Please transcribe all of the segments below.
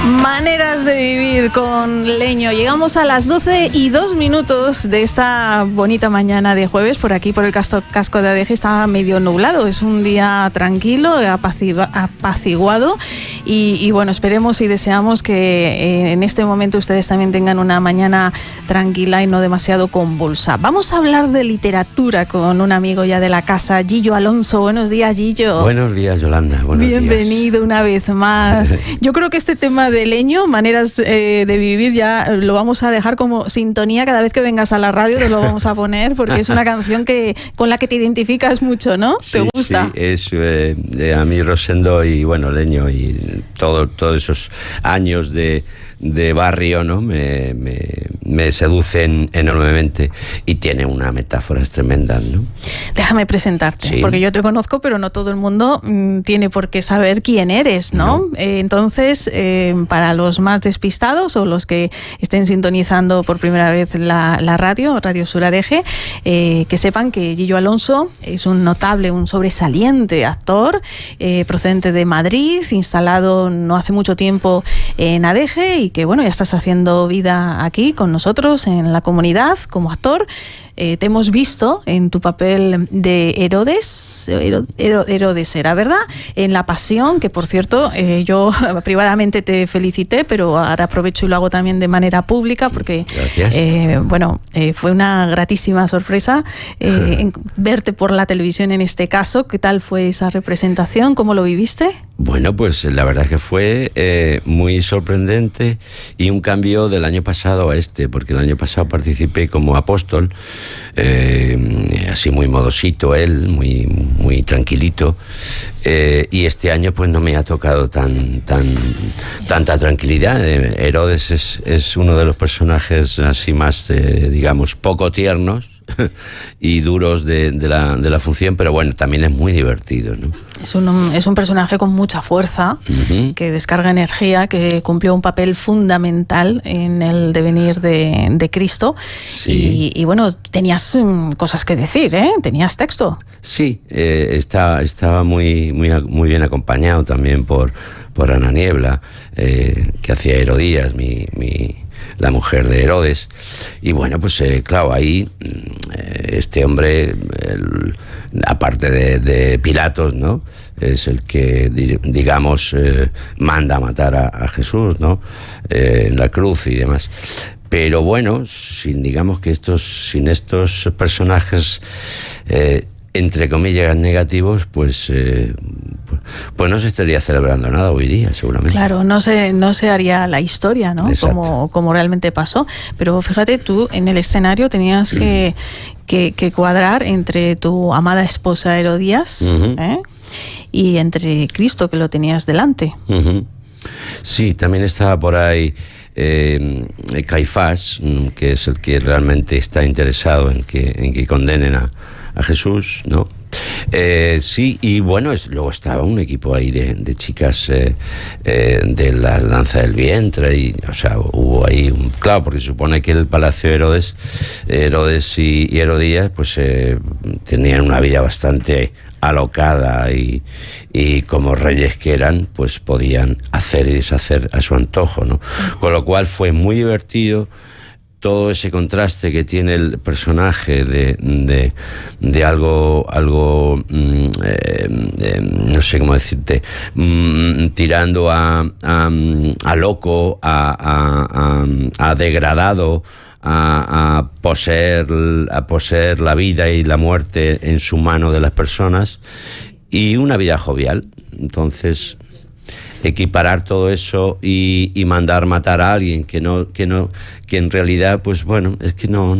Maneras de vivir con Leño. Llegamos a las 12:02 de esta bonita mañana de jueves. Por aquí, por el casco de Adeje, está medio nublado. Es un día tranquilo, apaciguado. Y bueno, esperemos y deseamos que en este momento ustedes también tengan una mañana tranquila y no demasiado convulsa. Vamos a hablar de literatura con un amigo ya de la casa, Gillo Alonso. Buenos días, Gillo. Buenos días, Yolanda. Buenos Bienvenido días. Una vez más. Yo creo que este tema de Leño, maneras de vivir, ya lo vamos a dejar como sintonía cada vez que vengas a la radio, te lo vamos a poner, porque es una canción con la que te identificas mucho, ¿no? Sí, ¿te gusta? Sí, es de a mí Rosendo y bueno, Leño y todos esos años de barrio, ¿no? Me seducen enormemente y tiene unas metáforas tremendas, ¿no? Déjame presentarte, sí, porque yo te conozco, pero no todo el mundo tiene por qué saber quién eres, ¿no? Entonces, para los más despistados o los que estén sintonizando por primera vez la Radio Sur Adeje, que sepan que Gillo Alonso es un notable, un sobresaliente actor procedente de Madrid, instalado no hace mucho tiempo en Adeje y que bueno, ya estás haciendo vida aquí con nosotros en la comunidad como actor. Te hemos visto en tu papel de Herodes era, ¿verdad? En La Pasión, que por cierto, yo privadamente te felicité, pero ahora aprovecho y lo hago también de manera pública porque fue una gratísima sorpresa verte por la televisión en este caso. ¿Qué tal fue esa representación? ¿Cómo lo viviste? Bueno, pues la verdad es que fue muy sorprendente y un cambio del año pasado a este, porque el año pasado participé como apóstol, así muy modosito él, muy tranquilito, y este año pues no me ha tocado tanta tranquilidad. Herodes es uno de los personajes así más, digamos, poco tiernos y duros de la función, pero bueno, también es muy divertido, ¿no? Es un personaje con mucha fuerza, que descarga energía, que cumplió un papel fundamental en el devenir de Cristo. Sí. Y bueno, tenías cosas que decir, ¿eh? Tenías texto. Sí, estaba muy bien acompañado también por Ana Niebla, que hacía Herodías, la mujer de Herodes. Y bueno, pues claro, ahí este hombre, aparte de Pilatos, ¿no? Es el que, digamos, manda a matar a Jesús, ¿no? En la cruz y demás. Pero bueno, sin estos personajes entre comillas negativos, pues no se estaría celebrando nada hoy día, seguramente. Claro, no se haría la historia, ¿no? Como realmente pasó. Pero fíjate, tú en el escenario tenías que cuadrar entre tu amada esposa Herodías, y entre Cristo, que lo tenías delante. Sí, también estaba por ahí Caifás, que es el que realmente está interesado en que condenen a Jesús, ¿no? Sí, y bueno, luego estaba un equipo ahí de chicas de la danza del vientre, y o sea, hubo ahí claro, porque se supone que el palacio de Herodes y Herodías pues tenían una vida bastante alocada y como reyes que eran, pues podían hacer y deshacer a su antojo, ¿no? Con lo cual fue muy divertido todo ese contraste que tiene el personaje de algo no sé cómo decirte, tirando a loco, a degradado, a poseer la vida y la muerte en su mano de las personas, y una vida jovial. Entonces, equiparar todo eso y mandar matar a alguien que en realidad, pues bueno, es que no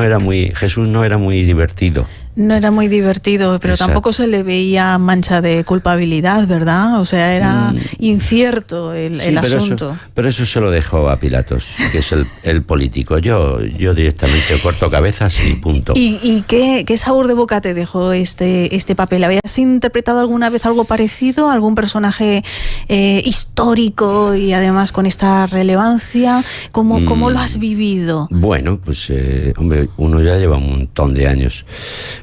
era muy, Jesús no era muy divertido. No era muy divertido, pero Exacto. Tampoco se le veía mancha de culpabilidad, ¿verdad? O sea, era incierto el asunto. Pero eso se lo dejó a Pilatos, que es el político. Yo directamente corto cabezas y punto. ¿Y qué sabor de boca te dejó este papel? ¿Habías interpretado alguna vez algo parecido? ¿Algún personaje histórico y además con esta relevancia? ¿Cómo lo has vivido? Bueno, pues hombre, uno ya lleva un montón de años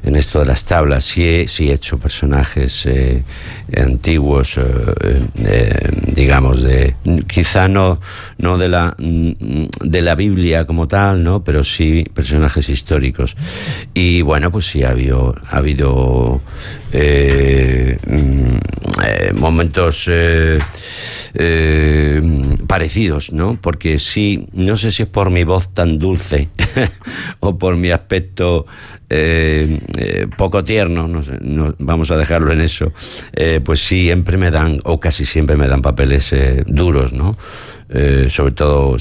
en esto de las tablas. Sí he hecho personajes antiguos digamos, quizá no de la Biblia como tal, ¿no? Pero sí personajes históricos. Y bueno, pues sí ha habido momentos parecidos, ¿no? Porque sí, no sé si es por mi voz tan dulce o por mi aspecto poco tierno, no sé, vamos a dejarlo en eso, pues siempre me dan, o casi siempre me dan papeles duros, ¿no? Sobre todo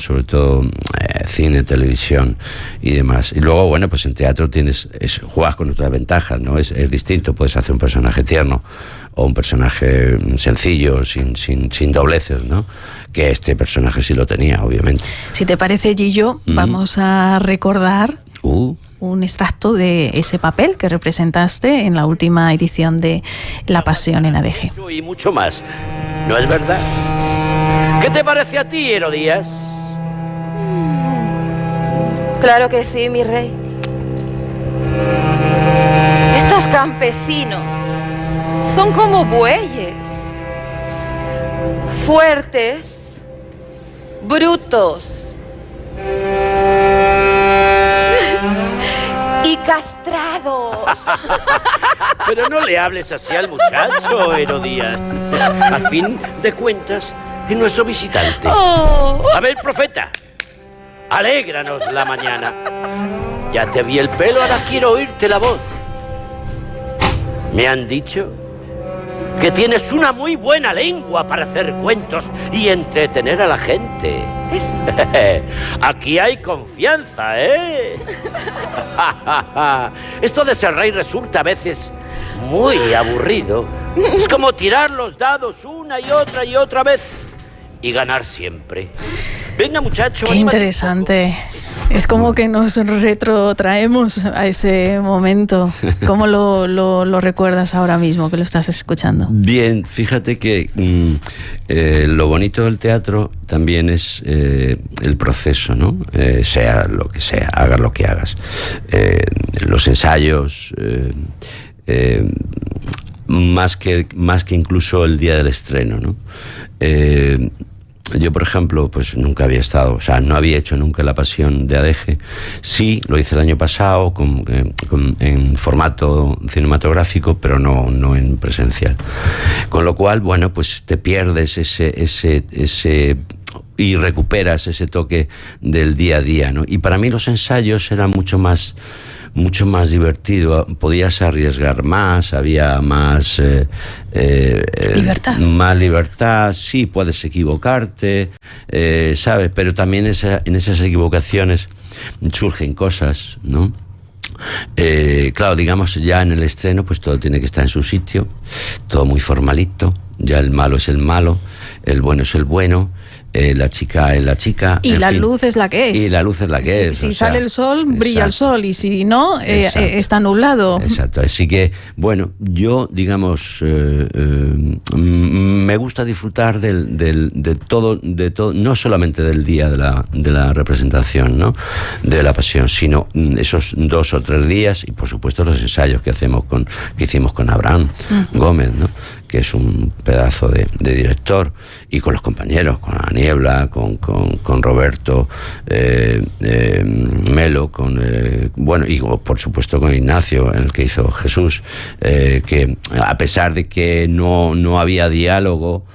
cine, televisión y demás. Y luego, bueno, pues en teatro juegas con otras ventajas, ¿no? Es distinto, puedes hacer un personaje tierno o un personaje sencillo, sin dobleces, ¿no? Que este personaje sí lo tenía, obviamente. Si te parece, Gillo, vamos a recordar un extracto de ese papel que representaste en la última edición de La Pasión en ADG. Y mucho más, ¿no es verdad? ¿Qué te parece a ti, Herodías? Claro que sí, mi rey. Estos campesinos son como bueyes, fuertes, brutos y castrados. Pero no le hables así al muchacho, Herodías. A fin de cuentas, es nuestro visitante. A ver, profeta, alégranos la mañana. Ya te vi el pelo, ahora quiero oírte la voz. Me han dicho que tienes una muy buena lengua para hacer cuentos y entretener a la gente. Aquí hay confianza, ¿eh? Esto de ser rey resulta a veces muy aburrido. Es como tirar los dados una y otra vez y ganar siempre. Venga, muchacho. Qué interesante. Es como que nos retrotraemos a ese momento. ¿Cómo lo recuerdas ahora mismo que lo estás escuchando? Bien, fíjate que lo bonito del teatro también es el proceso, ¿no? Sea lo que sea, hagas lo que hagas. Los ensayos, más que incluso el día del estreno, ¿no? Yo, por ejemplo, pues nunca había estado, o sea, no había hecho nunca La Pasión de ADG. Sí, lo hice el año pasado en formato cinematográfico, pero no en presencial. Con lo cual, bueno, pues te pierdes ese y recuperas ese toque del día a día, ¿no? Y para mí los ensayos eran mucho más divertido, podías arriesgar más, había más libertad. Más libertad, sí, puedes equivocarte, ¿sabes? Pero también en esas equivocaciones surgen cosas, ¿no? Claro, digamos, ya en el estreno pues todo tiene que estar en su sitio, todo muy formalito, ya el malo es el malo, el bueno es el bueno, la chica es la chica. Y la luz es la que es. Y la luz es la que es. Si sale el sol, brilla el sol, y si no, está nublado. Exacto. Así que, bueno, yo, digamos, me gusta disfrutar de todo, no solamente del día de la representación, ¿no? De La Pasión, sino esos 2 o 3 días y, por supuesto, los ensayos que hicimos con Abraham Gómez, ¿no? Que es un pedazo de director, y con los compañeros, con la Niebla, con Roberto Melo, bueno, y por supuesto con Ignacio, en el que hizo Jesús, que a pesar de que no había diálogo,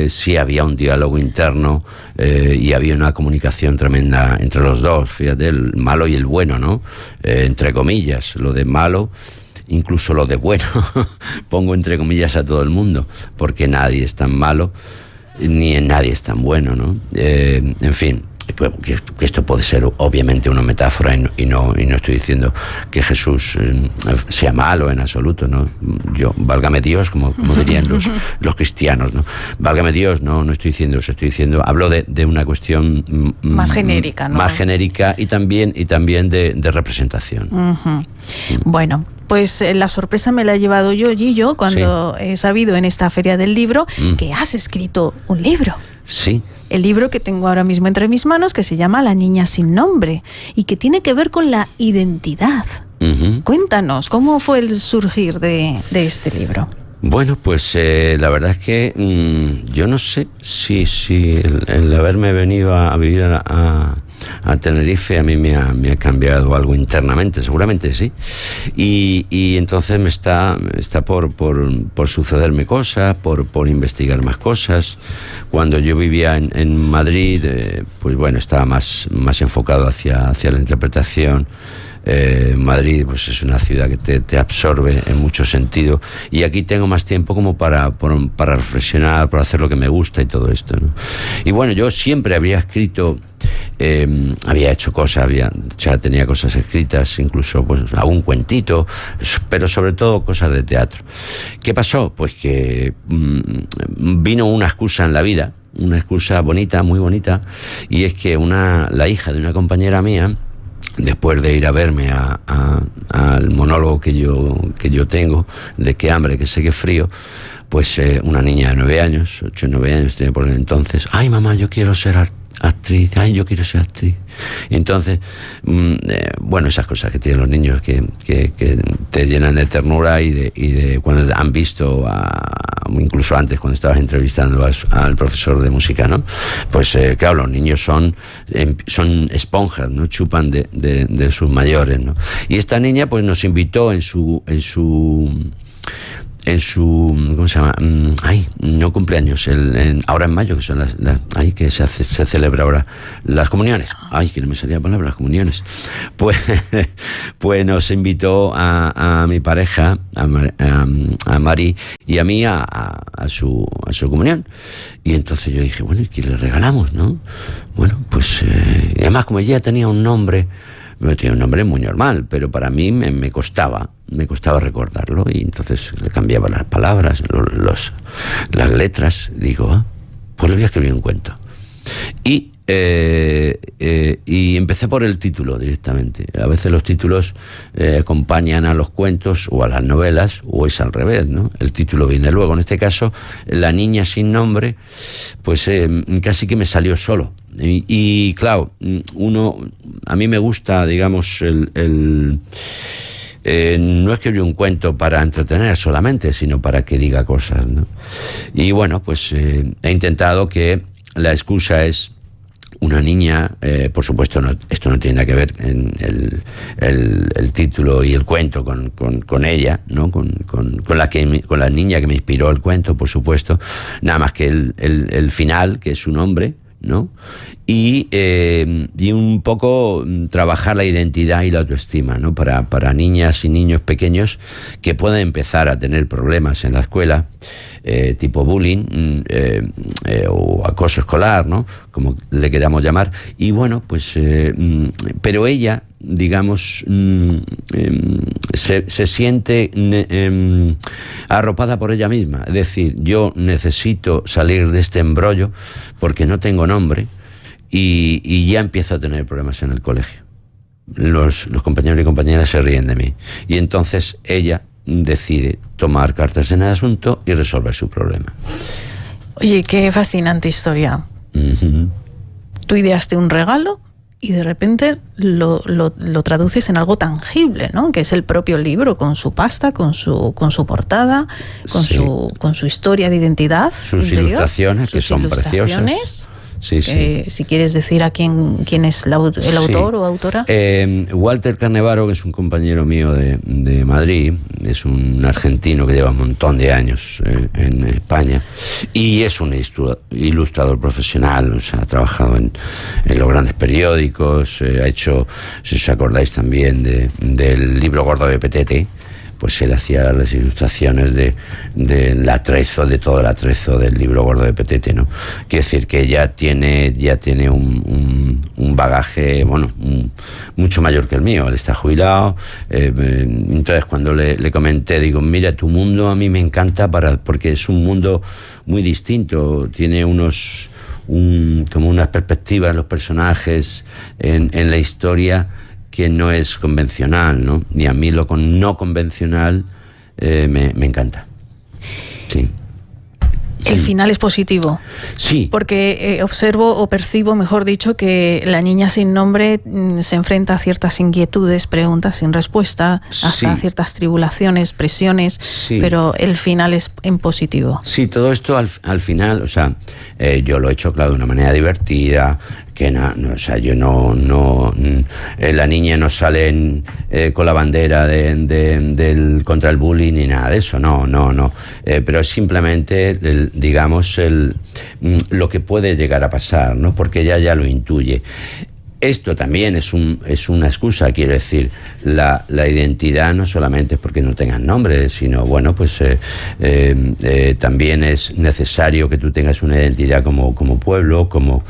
sí había un diálogo interno, y había una comunicación tremenda entre los dos, fíjate, el malo y el bueno, ¿no? Entre comillas, lo de malo, incluso lo de bueno, pongo entre comillas a todo el mundo, porque nadie es tan malo, ni nadie es tan bueno, ¿no? En fin, que esto puede ser obviamente una metáfora, y no estoy diciendo que Jesús sea malo en absoluto, ¿no? Yo, válgame Dios, como dirían los cristianos, ¿no? Válgame Dios, no estoy diciendo eso, hablo de una cuestión más genérica, ¿no? Más genérica y también de representación. Bueno, pues la sorpresa me la he llevado yo, Gillo, cuando he sabido en esta Feria del Libro que has escrito un libro. Sí. El libro que tengo ahora mismo entre mis manos, que se llama La niña sin nombre, y que tiene que ver con la identidad. Cuéntanos, ¿cómo fue el surgir de este libro? Bueno, pues la verdad es que yo no sé si el haberme venido a vivir a Tenerife a mí me ha cambiado algo internamente, seguramente sí. Y entonces me está por sucederme cosas, por investigar más cosas. Cuando yo vivía en Madrid, pues bueno, estaba más enfocado hacia la interpretación. Madrid pues es una ciudad que te absorbe en muchos sentidos, y aquí tengo más tiempo como para reflexionar, para hacer lo que me gusta y todo esto, ¿no? Y bueno, yo siempre había escrito, había hecho cosas, ya tenía cosas escritas, incluso pues algún cuentito, pero sobre todo cosas de teatro. ¿Qué pasó? Pues que vino una excusa en la vida, una excusa bonita, muy bonita, y es que la hija de una compañera mía, después de ir a verme al monólogo que yo tengo, de qué hambre, que sé que frío, pues una niña de 9 años, 8 o 9 años tenía por entonces, ay mamá, yo quiero ser actriz, ay, yo quiero ser actriz. Y entonces, bueno, esas cosas que tienen los niños que te llenan de ternura y de cuando han visto, incluso antes cuando estabas entrevistando al profesor de música, ¿no? Pues claro, los niños son esponjas, ¿no? Chupan de sus mayores, ¿no? Y esta niña pues nos invitó en su ¿cómo se llama? No cumpleaños, ahora en mayo, que son que se celebra ahora las comuniones. Que no me salía la palabra, las comuniones. Pues nos invitó a mi pareja, a Mari, y a mí a su comunión. Y entonces yo dije, bueno, ¿y qué le regalamos, no? Bueno, pues además, como ella tenía un nombre, tiene un nombre muy normal, pero para mí me costaba recordarlo, y entonces le cambiaba las palabras, las letras. Digo, pues le voy a escribir un cuento. Y empecé por el título directamente. A veces los títulos acompañan a los cuentos o a las novelas, o es al revés, ¿no? El título viene luego. En este caso, La niña sin nombre, pues casi que me salió solo. Y claro, a mí me gusta, digamos, no escribir un cuento para entretener solamente, sino para que diga cosas, ¿no? Y bueno, pues he intentado que la excusa es una niña, por supuesto, esto no tiene nada que ver en el título y el cuento con ella, ¿no? Con la niña que me inspiró el cuento, por supuesto, nada más que el final, que es su nombre, ¿no? Y un poco trabajar la identidad y la autoestima, ¿no? Para niñas y niños pequeños que pueden empezar a tener problemas en la escuela, tipo bullying o acoso escolar, ¿no? Como le queramos llamar. Y bueno, pues pero ella, digamos, se siente arropada por ella misma. Es decir, yo necesito salir de este embrollo porque no tengo nombre, y ya empiezo a tener problemas en el colegio. Los compañeros y compañeras se ríen de mí, y entonces ella decide tomar cartas en el asunto y resolver su problema. Oye, qué fascinante historia. Uh-huh. Tú ideaste un regalo y de repente lo traduces en algo tangible, ¿no? Que es el propio libro, con su pasta, con su portada, con su historia de identidad. Sus interior, ilustraciones, que son preciosas. Sí. Si quieres decir a quién es el autor o autora. Walter Carnevaro, que es un compañero mío de Madrid, es un argentino que lleva un montón de años en España, y es un ilustrador profesional. O sea, ha trabajado en los grandes periódicos, ha hecho, si os acordáis también del libro gordo de Petete, pues él hacía las ilustraciones del atrezo, de todo el atrezo del libro gordo de Petete, ¿no? Quiere decir que ya tiene un bagaje, bueno, mucho mayor que el mío. Él está jubilado. Entonces, cuando le comenté, digo, mira, tu mundo a mí me encanta porque es un mundo muy distinto. Tiene como unas perspectivas en los personajes, en la historia, que no es convencional, ¿no? Y a mí lo no convencional me encanta. Sí. El final es positivo. Sí. Porque observo o percibo, mejor dicho, que la niña sin nombre se enfrenta a ciertas inquietudes, preguntas sin respuesta, hasta ciertas tribulaciones, presiones, pero el final es en positivo. Sí, todo esto al final, o sea, yo lo he hecho, claro, de una manera divertida, que o sea, yo la niña no sale con la bandera contra el bullying ni nada de eso, no, pero simplemente digamos lo que puede llegar a pasar, ¿no? Porque ella ya lo intuye. Esto también es una excusa, quiero decir, la identidad no solamente es porque no tengas nombre, sino, bueno, pues también es necesario que tú tengas una identidad como pueblo, como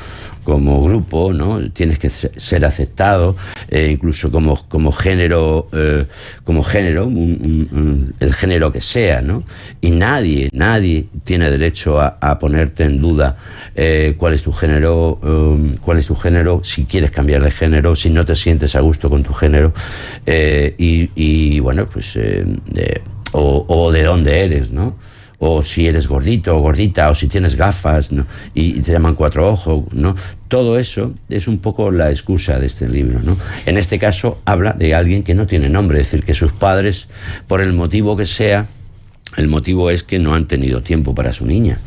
grupo, ¿no? Tienes que ser aceptado, incluso como género, el género que sea, ¿no? Y nadie tiene derecho a ponerte en duda cuál es tu género, si quieres cambiar de género, si no te sientes a gusto con tu género, y bueno, pues o de dónde eres, ¿no? O si eres gordito o gordita, o si tienes gafas, ¿no? y te llaman cuatro ojos, ¿no? Todo eso es un poco la excusa de este libro, ¿no? En este caso habla de alguien que no tiene nombre, es decir, que sus padres, por el motivo que sea, el motivo es que no han tenido tiempo para su niña,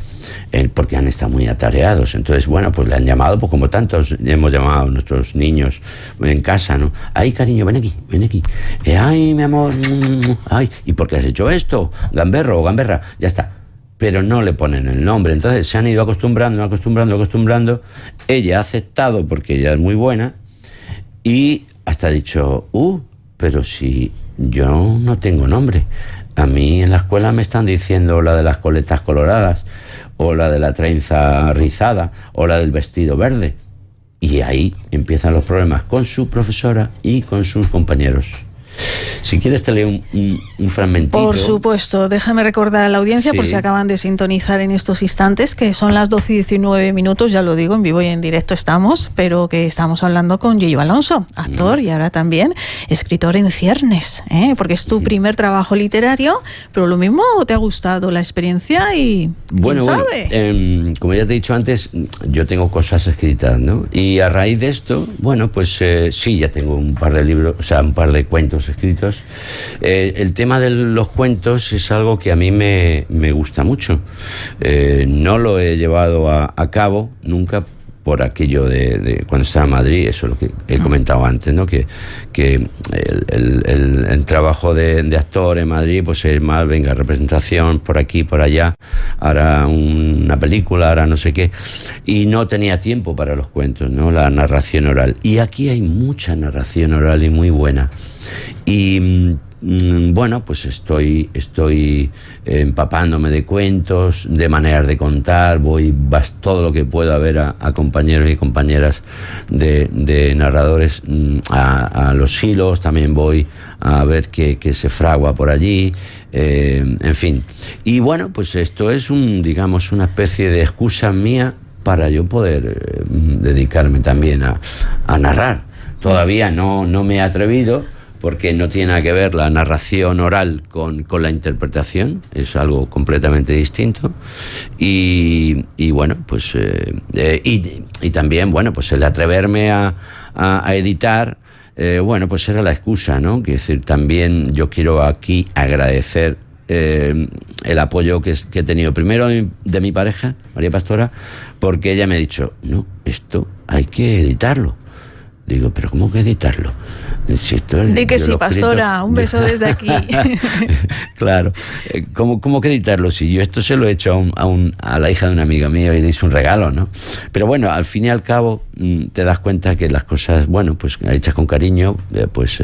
porque han estado muy atareados. Entonces, bueno, pues le han llamado, pues como tantos hemos llamado a nuestros niños en casa, ¿no? Ay, cariño, ven aquí. Ay, mi amor, ay, ¿y por qué has hecho esto? Gamberro o gamberra, ya está. Pero no le ponen el nombre. Entonces se han ido acostumbrando. Ella ha aceptado porque ella es muy buena y hasta ha dicho, pero si yo no tengo nombre. A mí en la escuela me están diciendo la de las coletas coloradas, o la de la trenza rizada, o la del vestido verde. Y ahí empiezan los problemas con su profesora y con sus compañeros. Si quieres te leo un fragmentito. Por supuesto, déjame recordar a la audiencia, por si acaban de sintonizar en estos instantes, que son las 12:19, ya lo digo, en vivo y en directo estamos, pero que estamos hablando con Gillo Alonso, actor y ahora también escritor en ciernes, porque es tu primer trabajo literario, pero lo mismo te ha gustado la experiencia y ¿quién sabe? Como ya te he dicho antes, yo tengo cosas escritas, ¿no? Y a raíz de esto, bueno, pues sí, ya tengo un par de libros, o sea, un par de cuentos escritos. El tema de los cuentos es algo que a mí me gusta mucho. No lo he llevado a cabo nunca por aquello de cuando estaba en Madrid, eso es lo que he comentado antes, ¿no? Que el trabajo de actor en Madrid pues es más, venga, representación por aquí, por allá, ahora una película, ahora no sé qué, y no tenía tiempo para los cuentos, ¿no? La narración oral. Y aquí hay mucha narración oral y muy buena. Y bueno, pues estoy empapándome de cuentos, de maneras de contar, voy todo lo que puedo a ver a compañeros y compañeras de narradores, a los hilos, también voy a ver qué se fragua por allí, en fin. Y bueno, pues esto es digamos, una especie de excusa mía para yo poder dedicarme también a narrar. Todavía no me he atrevido, porque no tiene nada que ver la narración oral con la interpretación, es algo completamente distinto. Y bueno, pues y también, bueno, pues el atreverme a editar, bueno, pues era la excusa, ¿no? Quiero decir, también yo quiero aquí agradecer el apoyo que he tenido primero de mi pareja, María Pastora, porque ella me ha dicho, no, esto hay que editarlo. Digo, ¿pero cómo que editarlo? Si di que sí, Pastora, un beso desde aquí. Claro, ¿cómo que editarlo? Si yo esto se lo he hecho a la hija de una amiga mía y le hice un regalo, ¿no? Pero bueno, al fin y al cabo te das cuenta que las cosas, bueno, pues hechas con cariño, pues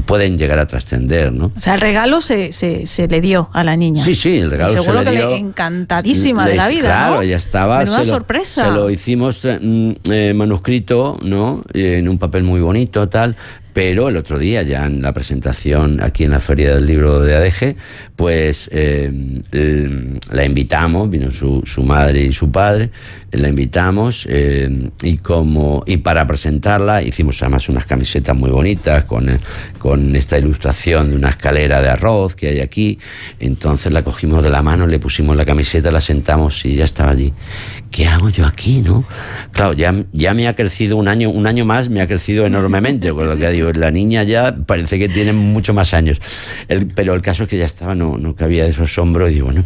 pueden llegar a trascender, ¿no? O sea, el regalo se le dio a la niña. Sí, el regalo se le dio. Seguro que le encantadísima de la vida, claro, ¿no? Ya estaba. Menuda sorpresa. Se lo hicimos manuscrito, ¿no? En un papel muy bonito, tal. Pero el otro día, ya en la presentación aquí en la Feria del Libro de Adeje, pues la invitamos, vino su madre y su padre, la invitamos y para presentarla hicimos además unas camisetas muy bonitas con esta ilustración de una escalera de arroz que hay aquí. Entonces la cogimos de la mano, le pusimos la camiseta, la sentamos y ya estaba allí. ¿Qué hago yo aquí, no? Claro, ya me ha crecido un año más, me ha crecido enormemente, con lo que digo, la niña ya parece que tiene mucho más años. Pero el caso es que ya estaba, no cabía de su asombro, y digo, bueno,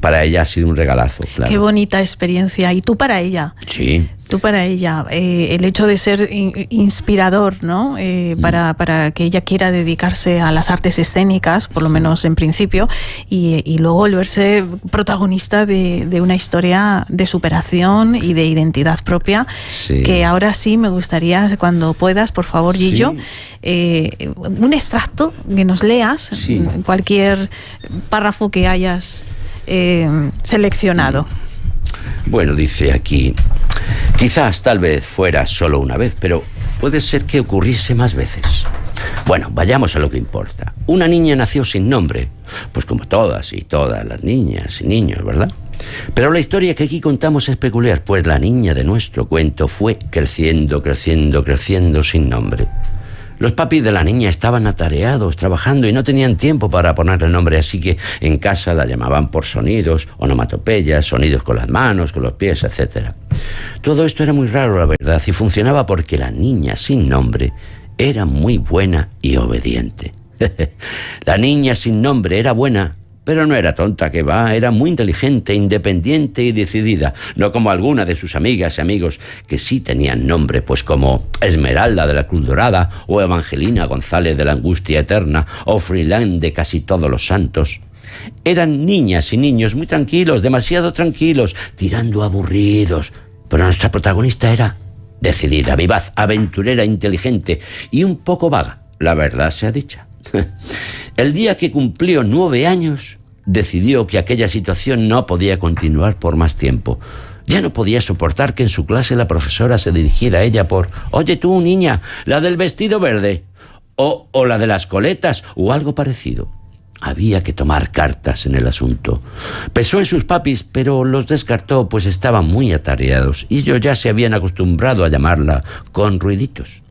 para ella ha sido un regalazo, claro. Qué bonita experiencia. ¿Y tú para ella? Sí. Tú para ella, el hecho de ser inspirador, ¿no? Para que ella quiera dedicarse a las artes escénicas, por lo menos en principio, y luego el verse protagonista de una historia de superación y de identidad propia, sí. Que ahora sí me gustaría, cuando puedas, por favor, Gillo, sí. Un extracto que nos leas, sí. Cualquier párrafo que hayas seleccionado. Bueno, dice aquí: quizás, tal vez, fuera solo una vez, pero puede ser que ocurriese más veces. Bueno, vayamos a lo que importa. Una niña nació sin nombre, pues como todas y todas las niñas y niños, ¿verdad? Pero la historia que aquí contamos es peculiar, pues la niña de nuestro cuento fue creciendo sin nombre. Los papis de la niña estaban atareados, trabajando, y no tenían tiempo para ponerle nombre, así que en casa la llamaban por sonidos, onomatopeyas, sonidos con las manos, con los pies, etc. Todo esto era muy raro, la verdad, y funcionaba porque la niña sin nombre era muy buena y obediente. La niña sin nombre era buena, pero no era tonta, que va, era muy inteligente, independiente y decidida, no como alguna de sus amigas y amigos que sí tenían nombre, pues como Esmeralda de la Cruz Dorada, o Evangelina González de la Angustia Eterna, o Freeland de Casi Todos los Santos. Eran niñas y niños muy tranquilos, demasiado tranquilos, tirando aburridos, pero nuestra protagonista era decidida, vivaz, aventurera, inteligente y un poco vaga, la verdad sea dicha. El día que cumplió 9 años, decidió que aquella situación no podía continuar por más tiempo. Ya no podía soportar que en su clase la profesora se dirigiera a ella por: oye tú, niña, la del vestido verde, o la de las coletas, o algo parecido. Había que tomar cartas en el asunto. Pensó en sus papis, pero los descartó, pues estaban muy atareados y ellos ya se habían acostumbrado a llamarla con ruiditos.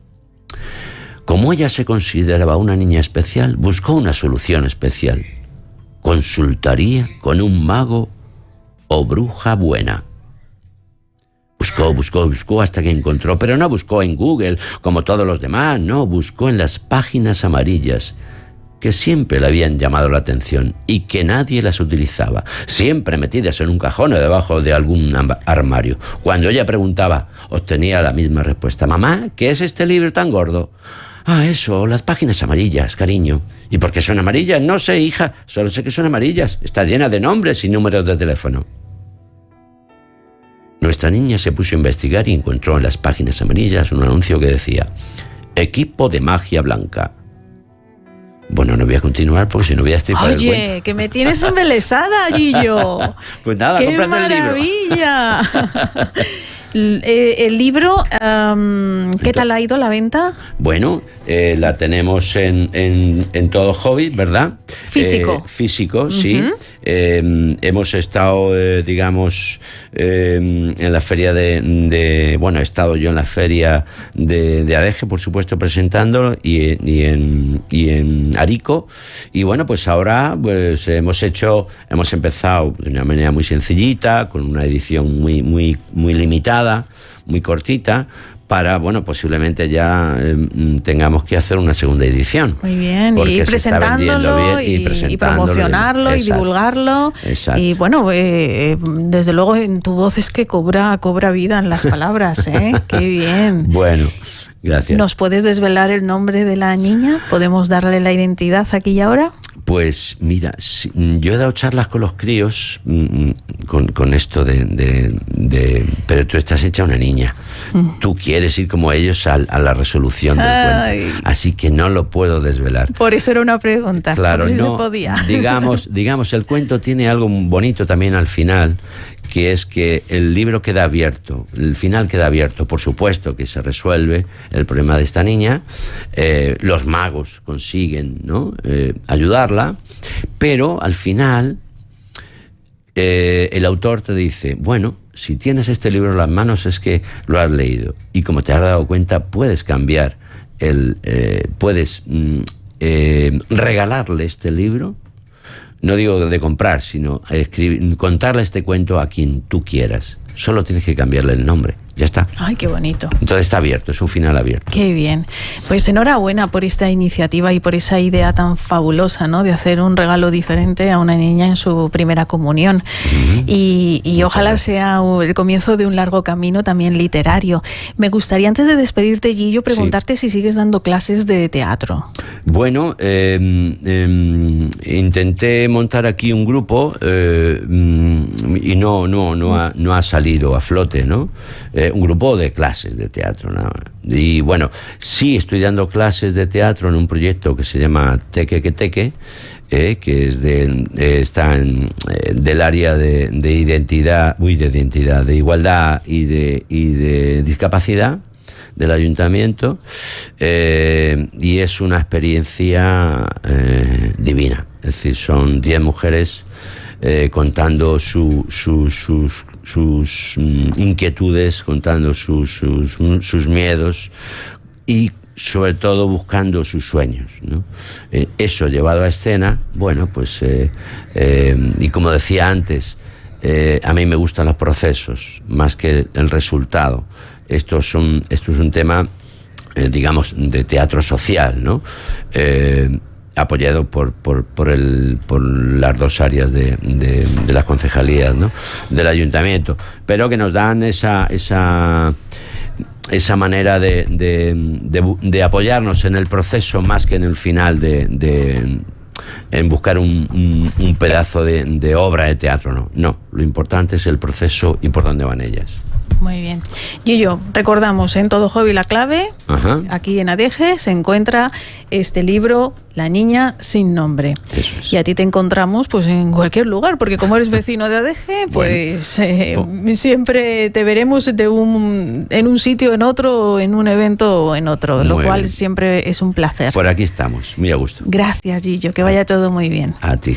Como ella se consideraba una niña especial, buscó una solución especial. Consultaría con un mago o bruja buena. Buscó hasta que encontró, pero no buscó en Google como todos los demás, no, buscó en las páginas amarillas, que siempre le habían llamado la atención y que nadie las utilizaba, siempre metidas en un cajón o debajo de algún armario. Cuando ella preguntaba, obtenía la misma respuesta: mamá, ¿qué es este libro tan gordo? Ah, eso, las páginas amarillas, cariño. ¿Y por qué son amarillas? No sé, hija, solo sé que son amarillas. Está llena de nombres y números de teléfono. Nuestra niña se puso a investigar y encontró en las páginas amarillas un anuncio que decía: equipo de magia blanca. Bueno, no voy a continuar porque si no voy a estripar el cuento. Oye, que me tienes embelesada, Gillo. Pues nada, cómprate el libro. ¡Qué maravilla! El libro, ¿qué tal ha ido la venta? Bueno, la tenemos en todo Hobby, ¿verdad? Físico. Físico, sí. Hemos estado, digamos, en la feria bueno, he estado yo en la feria de Adeje, por supuesto, presentándolo, y en Arico. Y bueno, pues ahora pues hemos empezado de una manera muy sencillita, con una edición muy limitada, muy cortita, para, bueno, posiblemente ya tengamos que hacer una segunda edición. Muy bien, y presentándolo, y promocionarlo, exacto, y divulgarlo. Exacto. Y bueno, desde luego en tu voz es que cobra vida en las palabras, ¿eh? ¡Qué bien! Bueno, gracias. ¿Nos puedes desvelar el nombre de la niña? ¿Podemos darle la identidad aquí y ahora? Pues mira, yo he dado charlas con los críos con esto pero tú estás hecha una niña. Tú quieres ir como ellos a la resolución del cuento. Así que no lo puedo desvelar. Por eso era una pregunta. Claro, no. Se podía. Digamos, el cuento tiene algo bonito también al final, que es que el libro queda abierto, el final queda abierto. Por supuesto que se resuelve el problema de esta niña, los magos consiguen, ¿no?, ayudarla, pero al final el autor te dice, bueno, si tienes este libro en las manos es que lo has leído, y como te has dado cuenta puedes cambiar, puedes regalarle este libro, no digo de comprar, sino contarle este cuento a quien tú quieras. Solo tienes que cambiarle el nombre. Ya está. Ay, qué bonito. Entonces está abierto, es un final abierto. Qué bien. Pues enhorabuena por esta iniciativa y por esa idea tan fabulosa, ¿no?, de hacer un regalo diferente a una niña en su primera comunión. Y ojalá sea el comienzo de un largo camino también literario. Me gustaría, antes de despedirte, Gillo, preguntarte si sigues dando clases de teatro. Bueno, intenté montar aquí un grupo y no ha salido a flote, ¿no? Un grupo de clases de teatro, ¿no? Y bueno, sí estoy dando clases de teatro en un proyecto que se llama Teque que Teque, que es está del área de identidad, de igualdad y de discapacidad del ayuntamiento, y es una experiencia divina. Es decir, son 10 mujeres contando sus inquietudes, contando sus miedos y sobre todo buscando sus sueños, ¿no? Eso llevado a escena, bueno, pues y como decía antes, a mí me gustan los procesos más que el resultado. Esto es un tema, digamos, de teatro social, ¿no? Apoyado por las dos áreas de las concejalías, ¿no?, del ayuntamiento, pero que nos dan esa manera de apoyarnos en el proceso más que en el final, en buscar un pedazo de obra de teatro. No, lo importante es el proceso y por dónde van ellas. Muy bien. Gillo, recordamos, en Todo Hobby la clave, aquí en Adeje, se encuentra este libro, La niña sin nombre. Eso es. Y a ti te encontramos pues en cualquier lugar, porque como eres vecino de Adeje, pues siempre te veremos en un sitio, en otro, en un evento o en otro, lo cual siempre es un placer. Por aquí estamos, muy a gusto. Gracias, Gillo, que vaya todo muy bien. A ti.